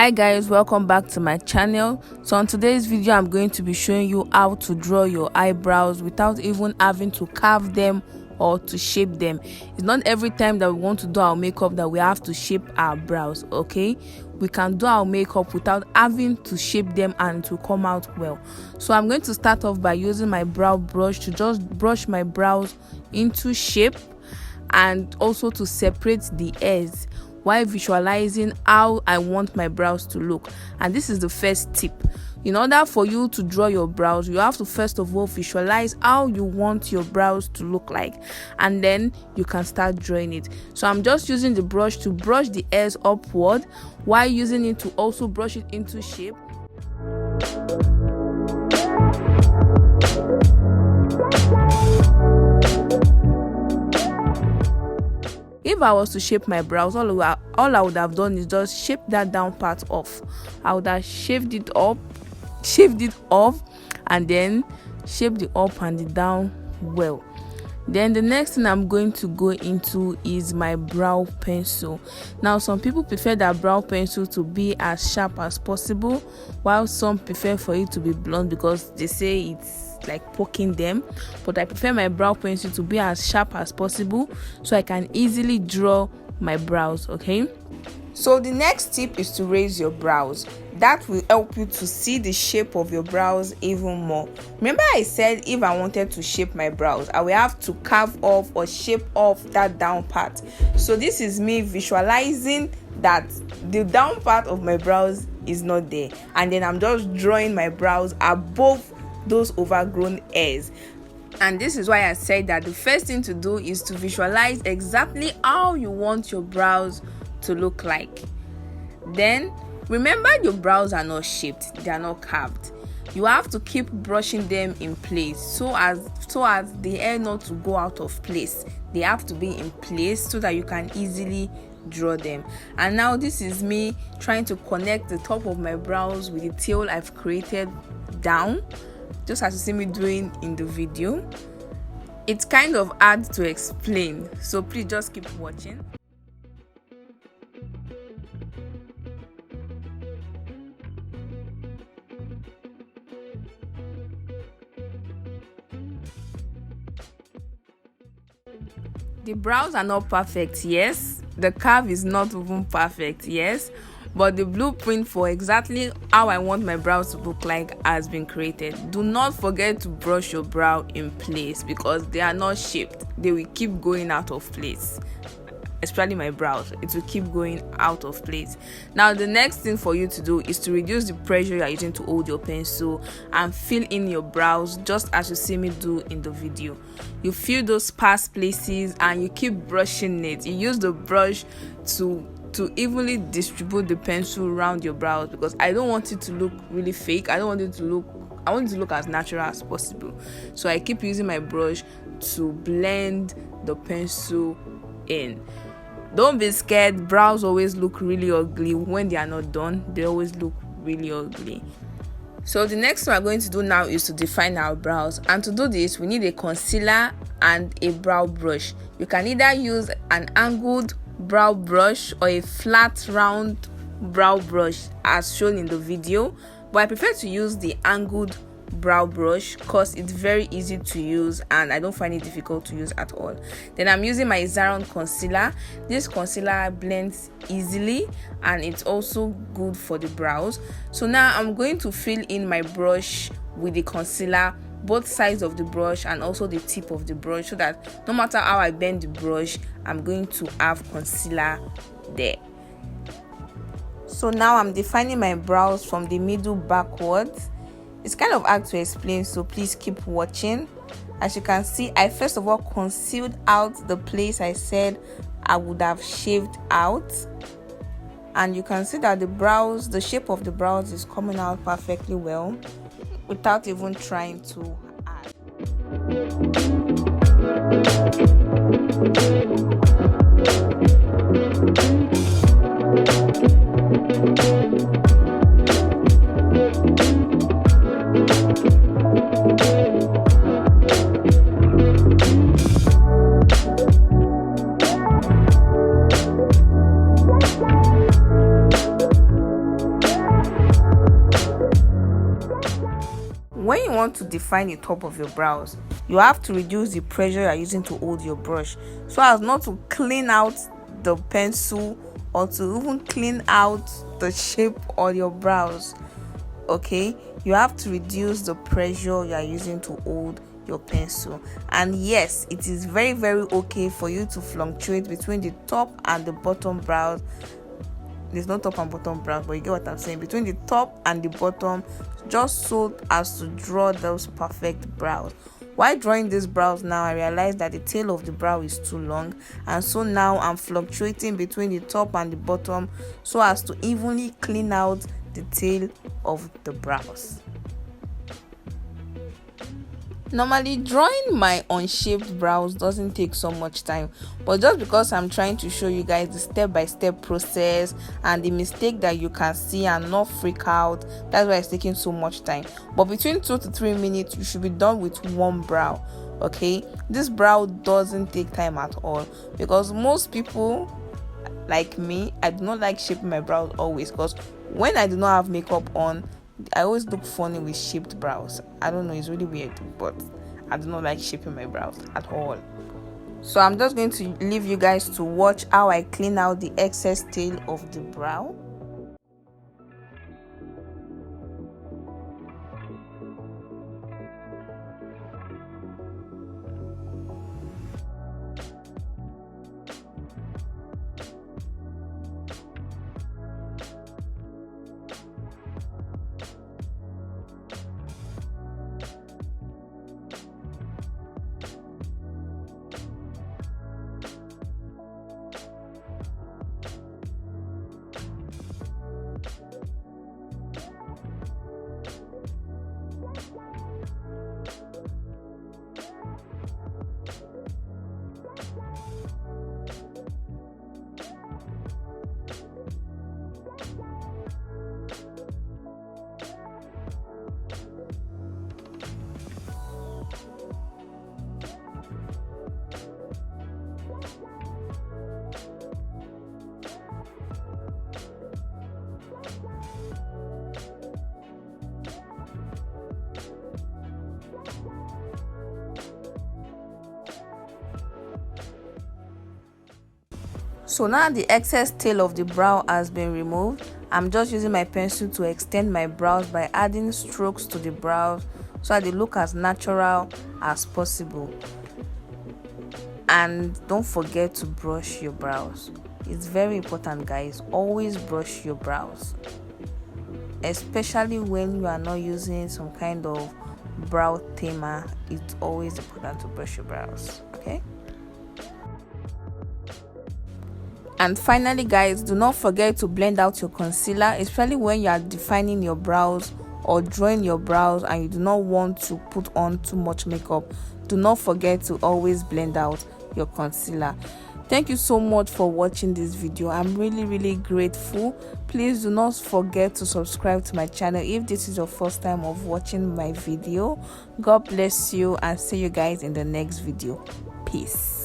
Hi guys, welcome back to my channel. So on today's video I'm going to be showing you how to draw your eyebrows without even having to carve them or to shape them. It's not every time that we want to do our makeup that we have to shape our brows. Okay, we can do our makeup without having to shape them and to come out well. So I'm going to start off by using my brow brush to just brush my brows into shape and also to separate the hairs while visualizing how I want my brows to look. And this is the first tip. In order for you to draw your brows, you have to first of all visualize how you want your brows to look like, and then you can start drawing it. So I'm just using the brush to brush the hairs upward while using it to also brush it into shape. If I was to shape my brows, all I would have done is just shape that down part off. I would have shaved it off, and then shape the up and the down well. Then the next thing I'm going to go into is my brow pencil. Now some people prefer that brow pencil to be as sharp as possible, while some prefer for it to be blunt because they say it's like poking them. But I prefer my brow pencil to be as sharp as possible so I can easily draw my brows. Okay, so the next tip is to raise your brows. That will help you to see the shape of your brows even more. Remember I said if I wanted to shape my brows, I will have to carve off or shape off that down part. So this is me visualizing that the down part of my brows is not there, and then I'm just drawing my brows above those overgrown hairs. And this is why I said that the first thing to do is to visualize exactly how you want your brows to look like. Then remember, your brows are not shaped, they are not carved. You have to keep brushing them in place so as the hair not to go out of place. They have to be in place so that you can easily draw them. And now this is me trying to connect the top of my brows with the tail I've created down, just as you see me doing in the video. It's kind of hard to explain, so please just keep watching. The brows are not perfect, yes. The curve is not even perfect, yes. But the blueprint for exactly how I want my brows to look like has been created. Do not forget to brush your brow in place because they are not shaped. They will keep going out of place. Especially my brows, it will keep going out of place. Now the next thing for you to do is to reduce the pressure you are using to hold your pencil and fill in your brows just as you see me do in the video. You fill those sparse places and you keep brushing it. You use the brush to evenly distribute the pencil around your brows because I don't want it to look really fake. I want it to look as natural as possible. So I keep using my brush to blend the pencil in. Don't be scared. Brows always look really ugly when they are not done. They always look really ugly. So the next thing we're going to do now is to define our brows, and to do this we need a concealer and a brow brush. You can either use an angled brow brush or a flat round brow brush as shown in the video, but I prefer to use the angled brow brush because it's very easy to use and I don't find it difficult to use at all. Then I'm using my Zaron concealer. This concealer blends easily and it's also good for the brows. So now I'm going to fill in my brush with the concealer, both sides of the brush and also the tip of the brush, so that no matter how I bend the brush, I'm going to have concealer there. So now I'm defining my brows from the middle backwards. It's kind of hard to explain, so please keep watching. As you can see, I first of all concealed out the place I said I would have shaved out, and you can see that the shape of the brows is coming out perfectly well without even trying to add. want to define the top of your brows, you have to reduce the pressure you are using to hold your brush, so as not to clean out the pencil or to even clean out the shape on your brows. Okay, you have to reduce the pressure you are using to hold your pencil. And yes, it is very okay for you to fluctuate between the top and the bottom brows. There's no top and bottom brows, but you get what I'm saying, between the top and the bottom, just so as to draw those perfect brows. While drawing these brows now, I realized that the tail of the brow is too long, and so now I'm fluctuating between the top and the bottom so as to evenly clean out the tail of the brows. Normally, drawing my unshaped brows doesn't take so much time, but just because I'm trying to show you guys the step-by-step process and the mistake that you can see and not freak out, that's why it's taking so much time. But between 2 to 3 minutes, you should be done with one brow. Okay, this brow doesn't take time at all, because most people like me, I do not like shaping my brows always, because when I do not have makeup on, I always look funny with shaped brows. I don't know, it's really weird, but I do not like shaping my brows at all. So I'm just going to leave you guys to watch how I clean out the excess tail of the brow. So now the excess tail of the brow has been removed. I'm just using my pencil to extend my brows by adding strokes to the brows so that they look as natural as possible. And don't forget to brush your brows. It's very important, guys. Always brush your brows, especially when you are not using some kind of brow tamer. It's always important to brush your brows. Okay. And finally, guys, do not forget to blend out your concealer, especially when you are defining your brows or drawing your brows and you do not want to put on too much makeup. Do not forget to always blend out your concealer. Thank you so much for watching this video. I'm really grateful. Please do not forget to subscribe to my channel if this is your first time of watching my video. God bless you, and see you guys in the next video. Peace.